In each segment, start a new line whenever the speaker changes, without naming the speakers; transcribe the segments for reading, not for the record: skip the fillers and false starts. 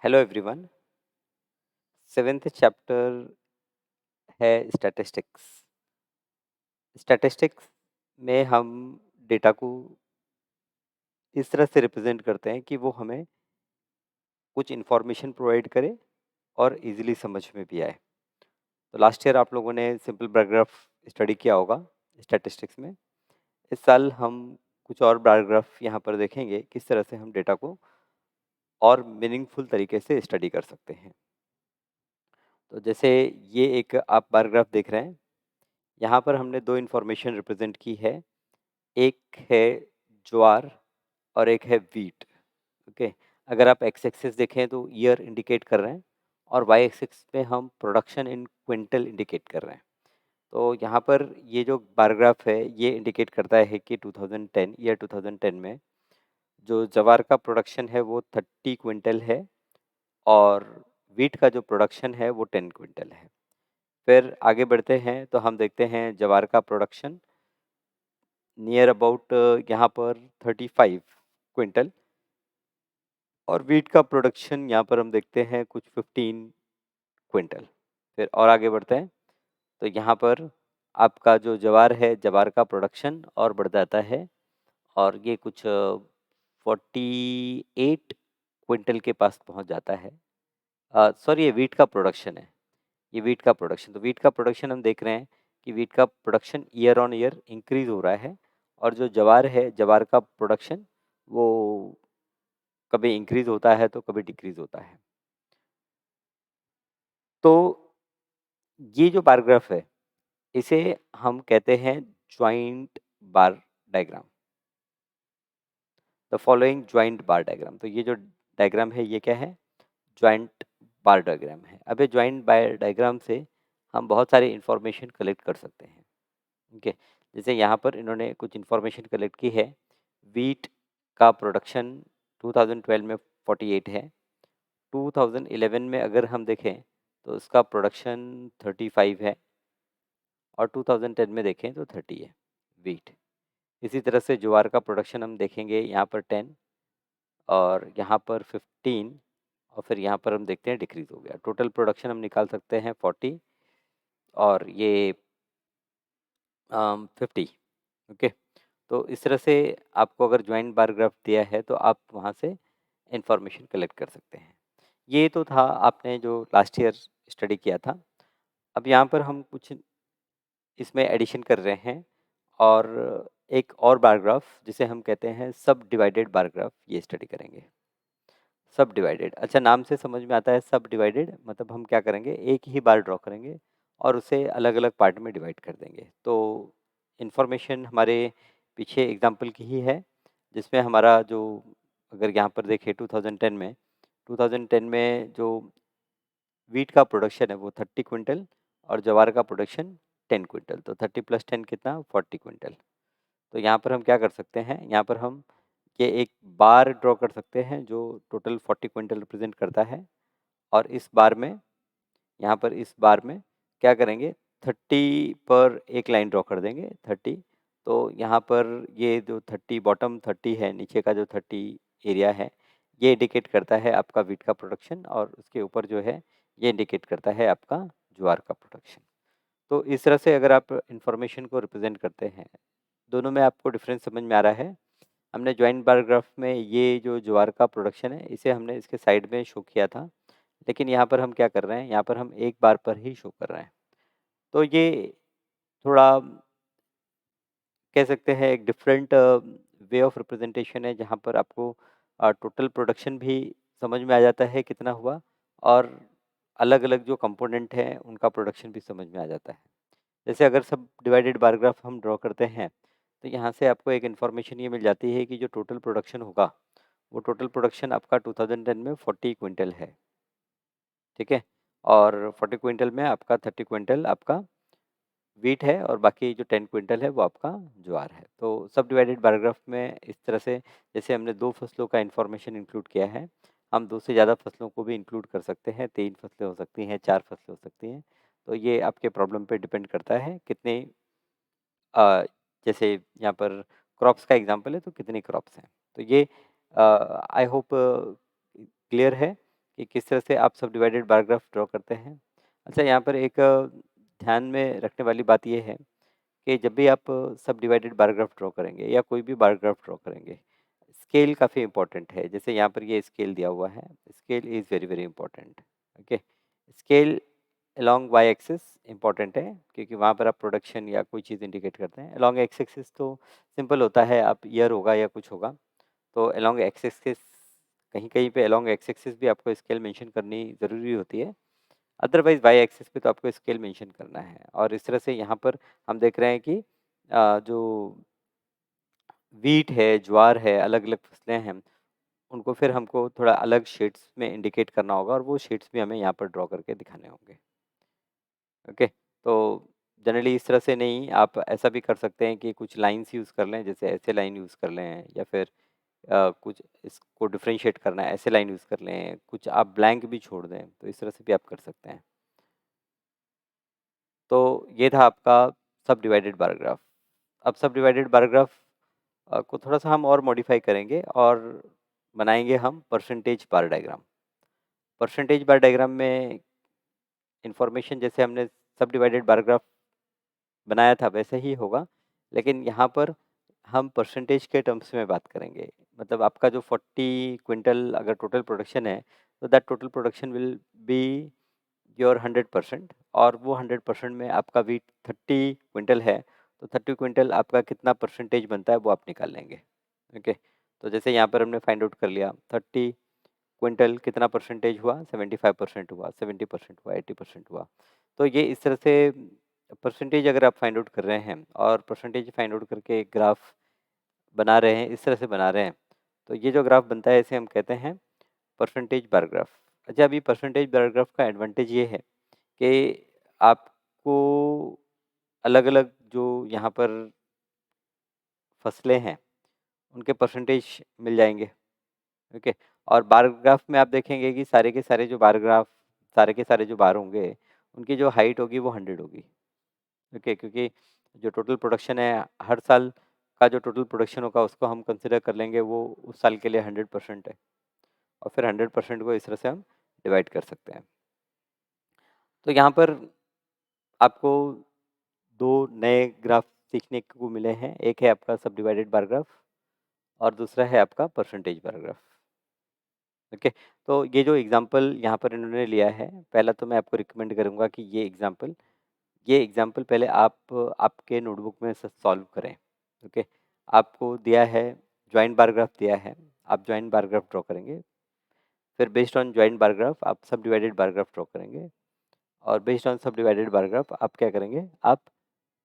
Hello everyone. Seventh chapter है statistics. Statistics में हम डेटा को इस तरह से रिप्रेजेंट करते हैं कि वो हमें कुछ इन्फॉर्मेशन प्रोवाइड करे और इजीली समझ में भी आए। तो लास्ट ईयर आप लोगों ने सिंपल पैराग्राफ स्टडी किया होगा स्टैटिस्टिक्स में। इस साल हम कुछ और पैराग्राफ यहाँ पर देखेंगे किस तरह से हम डेटा को और मीनिंगफुल तरीके से स्टडी कर सकते हैं। तो जैसे ये एक आप पैराग्राफ देख रहे हैं, यहाँ पर हमने दो इन्फॉर्मेशन रिप्रेजेंट की है। एक है ज्वार और एक है व्हीट। ओके, अगर आप एक्स एक्सिस देखें तो ईयर इंडिकेट कर रहे हैं और वाई एक्सिस पे हम प्रोडक्शन इन क्विंटल इंडिकेट कर रहे हैं। तो यहाँ पर ये जो बारग्राफ है ये इंडिकेट करता है कि 2010 में जो जवार का प्रोडक्शन है वो 30 क्विंटल है और व्हीट का जो प्रोडक्शन है वो 10 क्विंटल है। फिर आगे बढ़ते हैं तो हम देखते हैं जवार का प्रोडक्शन नियर अबाउट यहाँ पर 35 क्विंटल और व्हीट का प्रोडक्शन यहाँ पर हम देखते हैं कुछ 15 क्विंटल। फिर और आगे बढ़ते हैं तो यहाँ पर आपका जो जवार है, जवार का प्रोडक्शन और बढ़ जाता है और ये कुछ 48 क्विंटल के पास पहुँच जाता है। सॉरी, ये व्हीट का प्रोडक्शन है। ये व्हीट का प्रोडक्शन, तो व्हीट का प्रोडक्शन हम देख रहे हैं कि व्हीट का production year on year increase हो रहा है और जो जवार है, जवार का प्रोडक्शन वो कभी इंक्रीज होता है तो कभी डिक्रीज होता है। तो ये जो बार ग्राफ है इसे हम कहते हैं joint bar diagram. The following joint bar diagram. तो ये जो डायग्राम है ये क्या है? ज्वाइंट बार डायग्राम है। अब ये ज्वाइंट बार डायग्राम से हम बहुत सारी इंफॉर्मेशन कलेक्ट कर सकते हैं। ओके, जैसे यहाँ पर इन्होंने कुछ इंफॉर्मेशन कलेक्ट की है। वीट का प्रोडक्शन 2012 में 48 है। 2011 में अगर हम देखें तो उसका प्रोडक्शन 35 है और 2010 में देखें तो 30 है वीट। इसी तरह से ज्वार का प्रोडक्शन हम देखेंगे यहाँ पर 10 और यहाँ पर 15 और फिर यहाँ पर हम देखते हैं डिक्रीज हो गया। टोटल प्रोडक्शन हम निकाल सकते हैं 40 और ये 50। ओके, तो इस तरह से आपको अगर ज्वाइंट बार ग्राफ दिया है तो आप वहाँ से इंफॉर्मेशन कलेक्ट कर सकते हैं। ये तो था आपने जो लास्ट ईयर स्टडी किया था। अब यहाँ पर हम कुछ इसमें एडिशन कर रहे हैं और एक और बार ग्राफ जिसे हम कहते हैं सब डिवाइडेड बार ग्राफ, ये स्टडी करेंगे। सब डिवाइडेड, अच्छा नाम से समझ में आता है। सब डिवाइडेड मतलब हम क्या करेंगे, एक ही बार ड्रॉ करेंगे और उसे अलग अलग पार्ट में डिवाइड कर देंगे। तो इन्फॉर्मेशन हमारे पीछे एग्जाम्पल की ही है जिसमें हमारा जो, अगर यहाँ पर देखें 2010 में जो वीट का प्रोडक्शन है वो 30 क्विंटल और जवार का प्रोडक्शन 10 क्विंटल। तो 30 + 10 कितना, 40 क्विंटल। तो यहाँ पर हम क्या कर सकते हैं, यहाँ पर हम ये एक बार ड्रॉ कर सकते हैं जो टोटल 40 क्विंटल रिप्रेजेंट करता है। और इस बार में, यहाँ पर इस बार में क्या करेंगे, 30 पर एक लाइन ड्रॉ कर देंगे 30। तो यहाँ पर ये जो 30 बॉटम 30 है, नीचे का जो 30 एरिया है ये इंडिकेट करता है आपका वीट का प्रोडक्शन और उसके ऊपर जो है ये इंडिकेट करता है आपका ज्वार का प्रोडक्शन। तो इस तरह से अगर आप इंफॉर्मेशन को रिप्रेजेंट करते हैं, दोनों में आपको डिफरेंस समझ में आ रहा है। हमने ज्वाइंट बार ग्राफ में ये जो ज्वार का प्रोडक्शन है इसे हमने इसके साइड में शो किया था, लेकिन यहाँ पर हम क्या कर रहे हैं, यहाँ पर हम एक बार पर ही शो कर रहे हैं। तो ये थोड़ा कह सकते हैं एक डिफरेंट वे ऑफ रिप्रेजेंटेशन है जहाँ पर आपको टोटल प्रोडक्शन भी समझ में आ जाता है कितना हुआ और अलग अलग जो कंपोनेंट हैं उनका प्रोडक्शन भी समझ में आ जाता है। जैसे अगर सब डिवाइडेड बार ग्राफ हम ड्रॉ करते हैं तो यहाँ से आपको एक इन्फॉर्मेशन ये मिल जाती है कि जो टोटल प्रोडक्शन होगा वो टोटल प्रोडक्शन आपका 2010 में 40 क्विंटल है। ठीक है, और 40 क्विंटल में आपका 30 क्विंटल आपका वीट है और बाकी जो 10 क्विंटल है वो आपका ज्वार है। तो सब डिवाइडेड पैराग्राफ में इस तरह से, जैसे हमने 2 फसलों का इन्फॉर्मेशन इंक्लूड किया है, हम 2 से ज़्यादा फसलों को भी इंक्लूड कर सकते हैं। 3 फसलें हो सकती हैं, 4 फसलें हो सकती हैं। तो ये आपके प्रॉब्लम पे डिपेंड करता है कितने जैसे यहाँ पर क्रॉप्स का एग्जांपल है तो कितनी क्रॉप्स हैं। तो ये आई होप क्लियर है। कि किस तरह से आप सब डिवाइडेड बार ग्राफ ड्रॉ करते हैं। अच्छा, यहाँ पर एक ध्यान में रखने वाली बात ये है कि जब भी आप सब डिवाइडेड बार ग्राफ ड्रॉ करेंगे या कोई भी बार ग्राफ ड्रॉ करेंगे, स्केल काफ़ी इंपॉर्टेंट है। जैसे यहाँ पर ये स्केल दिया हुआ है, scale is very very important. Okay, scale along Y axis important है, क्योंकि वहाँ पर आप प्रोडक्शन या कोई चीज़ इंडिकेट करते हैं। अलोंग एक्स एक्सिस तो सिंपल होता है, आप ईयर होगा या कुछ होगा, तो अलोंग एक्स एक्सिस कहीं कहीं पे अलोंग एक्स एक्सिस भी आपको स्केल मेंशन करनी ज़रूरी होती है। अदरवाइज वाई एक्सिस पे तो आपको स्केल मेंशन करना है। और इस तरह से यहाँ पर हम देख रहे हैं कि जो वीट है, ज्वार है, अलग अलग फसलें हैं, उनको फिर हमको थोड़ा अलग शेड्स में इंडिकेट करना होगा, और वो शेड्स भी हमें यहाँ पर ड्रॉ करके दिखाने होंगे। ओके, तो जनरली इस तरह से नहीं, आप ऐसा भी कर सकते हैं कि कुछ लाइन्स यूज़ कर लें, जैसे ऐसे लाइन यूज़ कर लें, या फिर कुछ इसको डिफरेंशिएट करना है, ऐसे लाइन यूज़ कर लें, कुछ आप ब्लैंक भी छोड़ दें, तो इस तरह से भी आप कर सकते हैं। तो ये था आपका सब डिवाइडेड बार ग्राफ। अब सब डिवाइडेड बार ग्राफ को थोड़ा-सा हम और मॉडिफ़ाई करेंगे और बनाएँगे हम percentage bar diagram. Percentage bar diagram में इन्फॉर्मेशन जैसे हमने सब डिवाइडेड बार ग्राफ बनाया था वैसे ही होगा, लेकिन यहाँ पर हम परसेंटेज के टर्म्स में बात करेंगे। मतलब आपका जो 40 क्विंटल अगर टोटल प्रोडक्शन है, तो that total production will be your 100%, और वो 100% में आपका वीट 30 क्विंटल है, तो 30 क्विंटल आपका कितना परसेंटेज बनता है वो आप निकाल लेंगे। ओके, तो जैसे यहाँ पर हमने फाइंड आउट कर लिया 30 क्विंटल कितना परसेंटेज हुआ, 75% हुआ, 70% हुआ, 80% हुआ। तो ये इस तरह से परसेंटेज अगर आप फाइंड आउट कर रहे हैं और परसेंटेज फाइंड आउट करके एक ग्राफ बना रहे हैं, इस तरह से बना रहे हैं, तो ये जो ग्राफ बनता है इसे हम कहते हैं परसेंटेज बार ग्राफ। अच्छा, अभी परसेंटेज बार ग्राफ का एडवांटेज ये है कि आपको अलग-अलग जो यहाँ पर फसलें हैं, उनके परसेंटेज मिल जाएँगे। ओके, और बार ग्राफ में आप देखेंगे कि सारे के सारे जो बार ग्राफ, सारे के सारे जो बार होंगे, उनकी जो हाइट होगी वो 100 होगी। ओके, क्योंकि जो टोटल प्रोडक्शन है, हर साल का जो टोटल प्रोडक्शन होगा उसको हम कंसिडर कर लेंगे, वो उस साल के लिए 100% है, और फिर 100% को इस तरह से हम डिवाइड कर सकते हैं। तो यहाँ पर आपको 2 नए ग्राफ सीखने को मिले हैं। एक है आपका सब डिवाइडेड बार ग्राफ, और दूसरा है आपका परसेंटेज बार ग्राफ। ओके, तो ये जो एग्ज़ाम्पल यहाँ पर इन्होंने लिया है, पहला तो मैं आपको रिकमेंड करूँगा कि ये एग्ज़ाम्पल पहले आप आपके नोटबुक में स सॉल्व करें। ओके, आपको दिया है, जॉइंट बार ग्राफ दिया है, आप जॉइंट बार ग्राफ ड्रॉ करेंगे। फिर based on joint bar graph आप सब डिवाइडेड बार ग्राफ ड्रॉ करेंगे, और बेस्ड ऑन सब डिवाइडेड बार ग्राफ आप क्या करेंगे, आप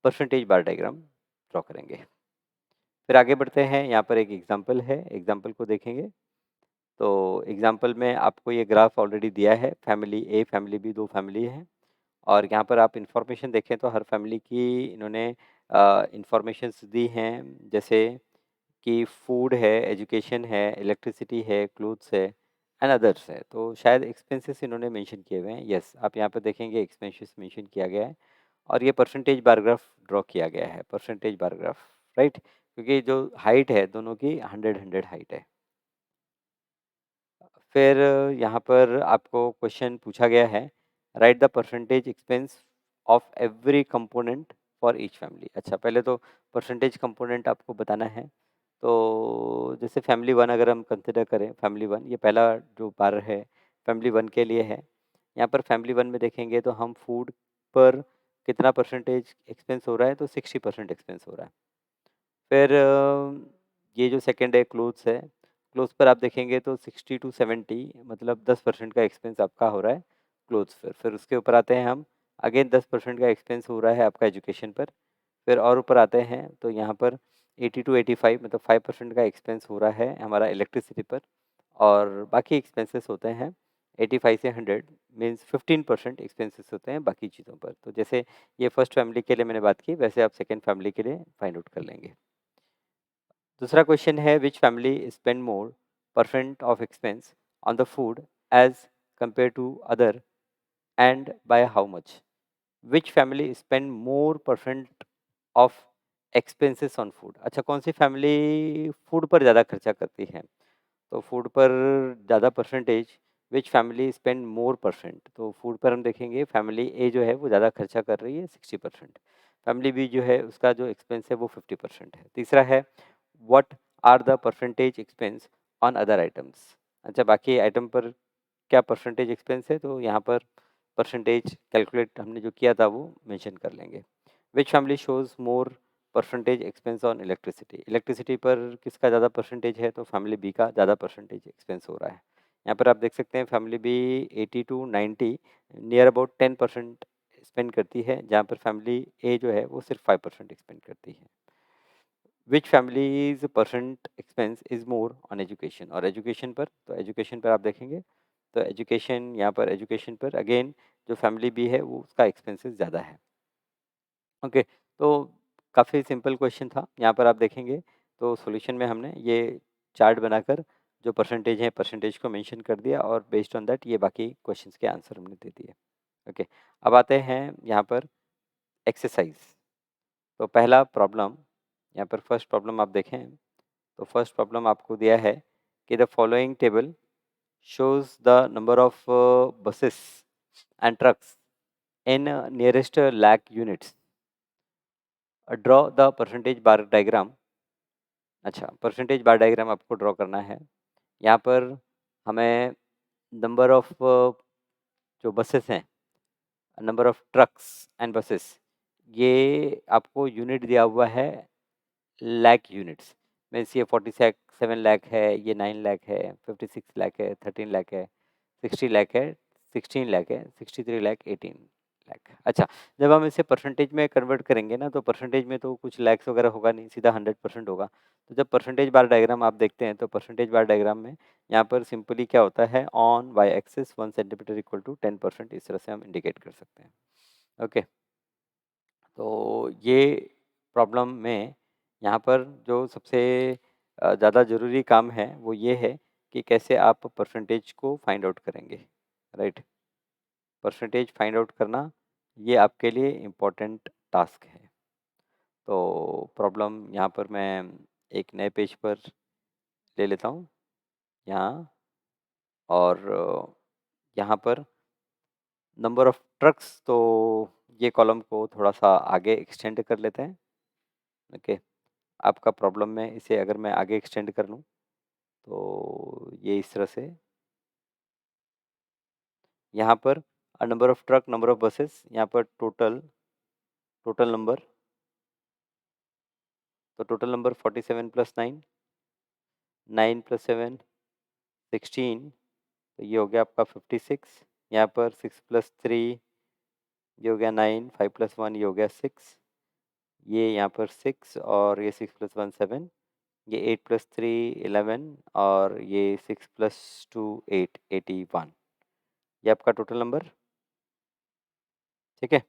परसेंटेज बार डायग्राम ड्रॉ करेंगे। फिर आगे बढ़ते हैं, यहाँ पर एक एग्ज़ाम्पल है, एग्ज़ाम्पल को देखेंगे। तो एग्ज़ाम्पल में आपको ये ग्राफ ऑलरेडी दिया है, फैमिली ए, फैमिली बी, 2 फैमिली हैं, और यहाँ पर आप इन्फॉर्मेशन देखें तो हर फैमिली की इन्होंने इन्फॉर्मेशंस दी हैं, जैसे कि फूड है, एजुकेशन है, इलेक्ट्रिसिटी है, क्लोथ्स है, एंड अदर्स है। तो शायद एक्सपेंसेस इन्होंने मेंशन किए हुए हैं। यस, आप यहाँ पर देखेंगे एक्सपेंसेस मेंशन किया गया है, और ये परसेंटेज बार ग्राफ ड्रॉ किया गया है, परसेंटेज बार ग्राफ, राइट? क्योंकि जो हाइट है दोनों की 100 हाइट है। फिर यहाँ पर आपको क्वेश्चन पूछा गया है, right the percentage expense of every component for each family. अच्छा, पहले तो परसेंटेज कंपोनेंट आपको बताना है। तो जैसे फैमिली वन अगर हम कंसिडर करें, फैमिली वन ये पहला जो बार है फैमिली वन के लिए है। यहाँ पर फैमिली वन में देखेंगे तो हम फूड पर कितना परसेंटेज एक्सपेंस हो रहा है, तो 60% एक्सपेंस हो रहा है। फिर ये जो सेकंड है क्लोथ्स है, क्लोथ्स पर आप देखेंगे तो 60 टू 70 मतलब 10% का एक्सपेंस आपका हो रहा है क्लोथ्स पर। फिर उसके ऊपर आते हैं हम, अगेन 10% का एक्सपेंस हो रहा है आपका एजुकेशन पर। फिर और ऊपर आते हैं तो यहाँ पर 80 टू 85 मतलब 5% का एक्सपेंस हो रहा है हमारा इलेक्ट्रिसिटी पर, और बाकी एक्सपेंसेस होते हैं 85 से 100 मीन्स 15% एक्सपेंसेस होते हैं बाकी चीज़ों पर। तो जैसे ये फर्स्ट फैमिली के लिए मैंने बात की, वैसे आप सेकेंड फैमिली के लिए फाइंड आउट कर लेंगे। दूसरा क्वेश्चन है, which family spend more percent of expense on the food as compare to other, and by how much? Which family spend more percent of expenses on food? अच्छा, कौन सी family food पर ज़्यादा खर्चा करती है? तो फूड पर ज़्यादा percentage which family spend more percent, तो फूड पर हम देखेंगे फैमिली ए जो है वो ज़्यादा खर्चा कर रही है 60%, फैमिली बी जो है उसका जो एक्सपेंस है वो 50% है। तीसरा है what are the percentage expense on other items, अच्छा बाकी आइटम पर क्या परसेंटेज एक्सपेंस है, तो यहाँ पर परसेंटेज कैलकुलेट हमने जो किया था वो मेंशन कर लेंगे। विच family shows more percentage expense on electricity, electricity पर किसका ज़्यादा परसेंटेज है, तो फैमिली बी का ज़्यादा परसेंटेज एक्सपेंस हो रहा है। यहाँ पर आप देख सकते हैं family B 80 to 90 near about 10% spend करती है, जहाँ पर फैमिली ए जो है वो सिर्फ 5% स्पेंड करती है। Which families percent expense is more on education, और एजुकेशन पर, तो एजुकेशन पर आप देखेंगे तो एजुकेशन, यहाँ पर एजुकेशन पर अगेन जो फैमिली बी है वो उसका एक्सपेंसेस ज़्यादा है। ओके, तो काफ़ी सिंपल क्वेश्चन था। यहाँ पर आप देखेंगे तो सॉल्यूशन में हमने ये चार्ट बनाकर जो परसेंटेज है परसेंटेज को मेंशन कर दिया, और बेस्ड ऑन दैट ये बाकी क्वेश्चंस के आंसर हमने दे दिए। ओके, अब आते हैं यहाँ पर एक्सरसाइज। तो पहला प्रॉब्लम, यहाँ पर फर्स्ट प्रॉब्लम आप देखें तो फर्स्ट प्रॉब्लम आपको दिया है कि the following table shows the number of buses and trucks in nearest lakh units. Draw the percentage bar diagram. अच्छा, परसेंटेज बार डायग्राम आपको ड्रॉ करना है। यहाँ पर हमें नंबर ऑफ जो बसेस हैं, number of trucks and buses, ये आपको यूनिट दिया हुआ है लाख यूनिट्स। मीन्स ये 47 लाख है, ये 9 लाख है, 56 लाख है, 13 लाख है, 60 लाख है, 16 लाख है, 63 लाख, 18 लाख। अच्छा, जब हम इसे परसेंटेज में कन्वर्ट करेंगे ना, तो परसेंटेज में तो कुछ लैक्स वगैरह होगा नहीं, सीधा 100% होगा। तो जब परसेंटेज बार डायग्राम आप देखते हैं तो परसेंटेज बार डायग्राम में यहाँ पर सिंपली क्या होता है, on Y axis 1 centimetre equal to 10%, इस तरह से हम इंडिकेट कर सकते हैं। ओके, तो ये प्रॉब्लम में यहाँ पर जो सबसे ज़्यादा ज़रूरी काम है वो ये है कि कैसे आप परसेंटेज को फाइंड आउट करेंगे, राइट। परसेंटेज फाइंड आउट करना ये आपके लिए इम्पोर्टेंट टास्क है। तो प्रॉब्लम यहाँ पर मैं एक नए पेज पर ले लेता हूँ यहाँ, और यहाँ पर नंबर ऑफ ट्रक्स, तो ये कॉलम को थोड़ा सा आगे एक्सटेंड कर लेते हैं। ओके, आपका प्रॉब्लम में इसे अगर मैं आगे एक्सटेंड कर लूँ तो ये इस तरह से, यहाँ पर number of truck, number of buses, यहाँ पर टोटल टोटल नंबर, तो टोटल नंबर 47 प्लस 9, 9 प्लस 7 16, तो ये हो गया आपका 56। यहाँ पर 6 प्लस 3 ये हो गया 9, 5 प्लस 1 ये हो गया 6, ये यहाँ पर 6, और ये 6 प्लस 1 7, ये 8 प्लस 3 11, और ये 6 प्लस 2 8 81, ये आपका टोटल नंबर, ठीक है।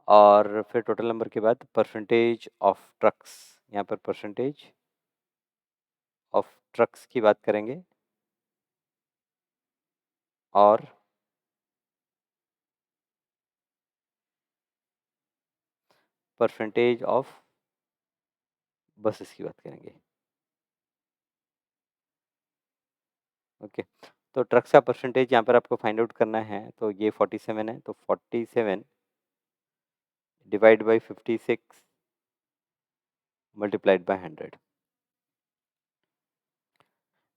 और फिर टोटल नंबर के बाद परसेंटेज ऑफ ट्रक्स, यहाँ पर परसेंटेज ऑफ ट्रक्स की बात करेंगे, और परसेंटेज ऑफ बसेस की बात करेंगे। ओके, तो ट्रक्स का परसेंटेज यहाँ पर आपको फाइंड आउट करना है, तो ये 47 है, तो 47 divide by 56 multiplied by 100।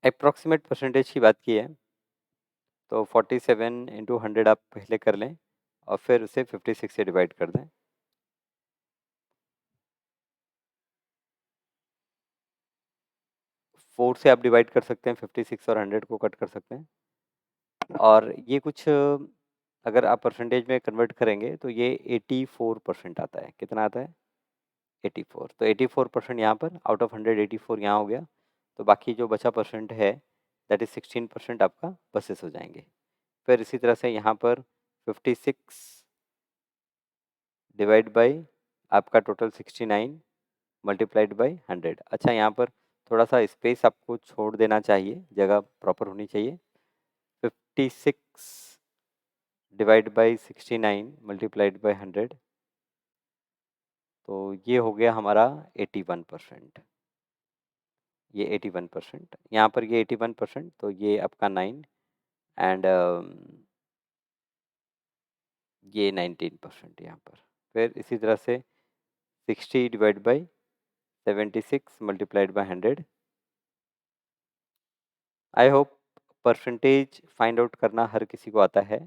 Approximate percentage की बात की है, तो 47 इंटू 100 आप पहले कर लें, और फिर उसे 56 से डिवाइड कर दें। फोर से आप डिवाइड कर सकते हैं, 56 और 100 को कट कर सकते हैं, और ये कुछ अगर आप परसेंटेज में कन्वर्ट करेंगे तो ये 84% आता है। कितना आता है? 84। तो 84% यहाँ पर, आउट ऑफ 100 84 यहाँ हो गया, तो बाकी जो बचा परसेंट है दैट इज़ 16% आपका बसेस हो जाएंगे। फिर इसी तरह से यहाँ पर 56 डिवाइड बाई आपका टोटल 69 मल्टीप्लाइड बाई 100। अच्छा, यहाँ पर थोड़ा सा स्पेस आपको छोड़ देना चाहिए, जगह प्रॉपर होनी चाहिए। 56 डिवाइड बाई 69 मल्टीप्लाइड बाई 100, तो ये हो गया हमारा 81%। ये 81%, यहाँ पर ये 81%, तो ये आपका 9 एंड ये 19% यहाँ पर। फिर इसी तरह से 60 divide by 76 multiplied by 100। I hope percentage find out करना हर किसी को आता है।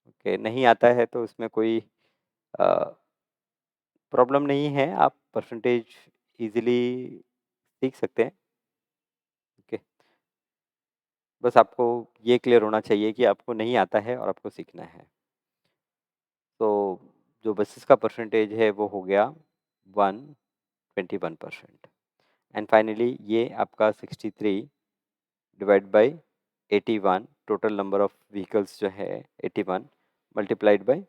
ओके, नहीं आता है तो उसमें कोई प्रॉब्लम नहीं है, आप परसेंटेज इजीली सीख सकते हैं। ओके, बस आपको ये क्लियर होना चाहिए कि आपको नहीं आता है और आपको सीखना है। तो जो बेसिस का परसेंटेज है वो हो गया 121%। एंड फाइनली ये आपका 63 divide by 81, total number of vehicles जो है 81 मल्टीप्लाइड बाई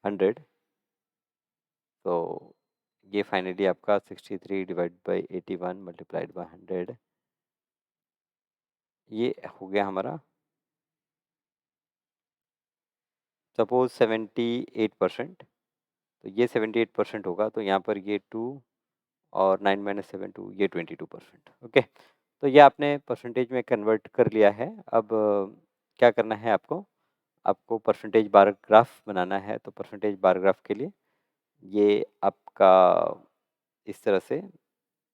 100। तो ये फाइनली आपका 63 डिवाइड बाई 81 मल्टीप्लाइड बाई 100, ये हो गया हमारा सपोज 78%। तो ये 78% होगा, तो यहाँ पर ये 2 और 9 माइनस 7 2, ये 22%। ओके, तो ये आपने परसेंटेज में कन्वर्ट कर लिया है। अब क्या करना है आपको, आपको परसेंटेज बार ग्राफ बनाना है। तो परसेंटेज बार ग्राफ के लिए ये आपका इस तरह से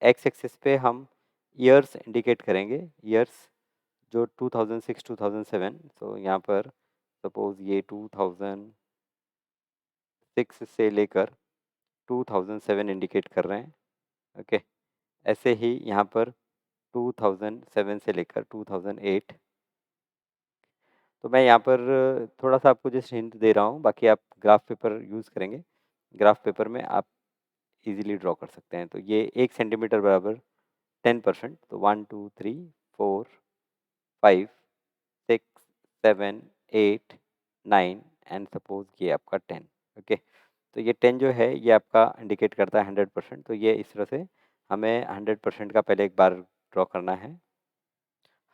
एक्स एक्सिस पे हम ईयर्स इंडिकेट करेंगे, ईयर्स जो 2006 2007। तो यहाँ पर सपोज ये 2006 से लेकर 2007 इंडिकेट कर रहे हैं। ओके, ऐसे ही यहाँ पर 2007 से लेकर 2008। तो मैं यहाँ पर थोड़ा सा आपको जस्ट हिंट दे रहा हूँ, बाकी आप ग्राफ पेपर यूज़ करेंगे, ग्राफ पेपर में आप इजीली ड्रॉ कर सकते हैं। तो ये 1 सेंटीमीटर बराबर 10%। तो 1 2 3 4 5 6 7 8 9 एंड सपोज ये आपका 10। ओके, तो ये 10 जो है ये आपका इंडिकेट करता है 100%। तो ये इस तरह से हमें 100% का पहले एक बार ड्रॉ करना है।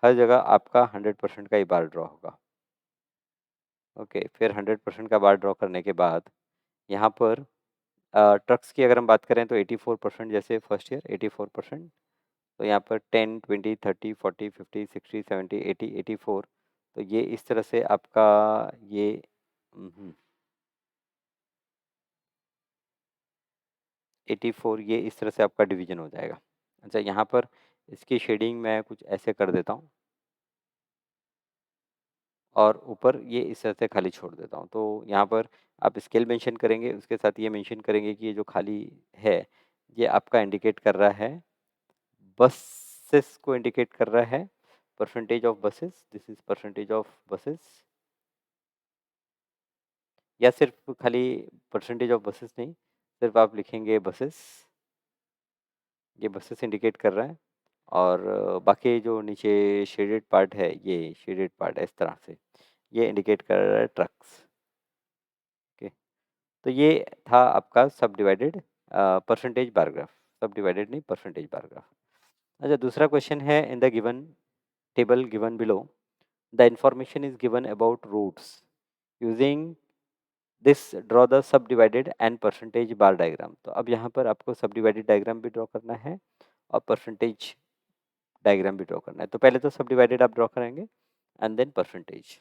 हर जगह आपका 100% का ही बार ड्रॉ होगा। ओके, फिर 100% का बार ड्रॉ करने के बाद यहाँ पर ट्रक्स की अगर हम बात करें तो 84%, जैसे फर्स्ट ईयर 84%। तो यहाँ पर 10 20 30 40 50 60 70 80 84। तो ये इस तरह से आपका ये 84, ये इस तरह से आपका डिवीजन हो जाएगा। अच्छा, यहाँ पर इसकी शेडिंग मैं कुछ ऐसे कर देता हूँ और ऊपर ये इस तरह से खाली छोड़ देता हूँ। तो यहाँ पर आप स्केल मेंशन करेंगे, उसके साथ ये मेंशन करेंगे कि ये जो खाली है ये आपका इंडिकेट कर रहा है, बसेस को इंडिकेट कर रहा है, percentage of buses, this is percentage of buses. या सिर्फ खाली परसेंटेज ऑफ बसेस नहीं, सिर्फ आप लिखेंगे बसेस, ये बसेस इंडिकेट कर रहा है। और बाकी जो नीचे शेडेड पार्ट है, ये शेडेड पार्ट है इस तरह से, ये इंडिकेट कर रहा है ट्रक्स। ओके, तो ये था आपका subdivided percentage bar graph, subdivided नहीं, परसेंटेज बार ग्राफ। अच्छा, दूसरा क्वेश्चन है, in the given table given below the information is given about routes using this draw the subdivided and percentage bar diagram. तो अब यहाँ पर आपको सब डिवाइडेड डायग्राम भी ड्रॉ करना है और परसेंटेज डायग्राम भी ड्रॉ करना है। तो पहले तो सब डिवाइडेड आप ड्रॉ करेंगे एंड देन परसेंटेज।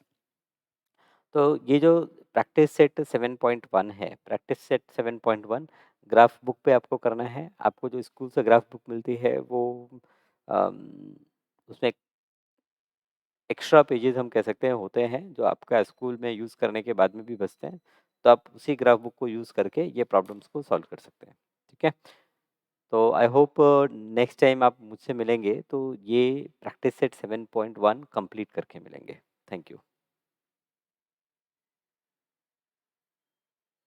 तो ये जो प्रैक्टिस सेट 7.1 है, प्रैक्टिस सेट 7.1 ग्राफ बुक पे आपको करना है। आपको जो स्कूल से ग्राफ बुक मिलती है वो उसमें एक्स्ट्रा पेजेस हम कह सकते हैं होते हैं, जो आपका स्कूल में यूज़ करने के बाद में भी बचते हैं। तो आप उसी ग्राफ बुक को यूज़ करके ये प्रॉब्लम्स को सॉल्व कर सकते हैं। ठीक है, तो आई होप नेक्स्ट टाइम आप मुझसे मिलेंगे तो ये प्रैक्टिस सेट 7.1 कंप्लीट करके मिलेंगे। Thank you.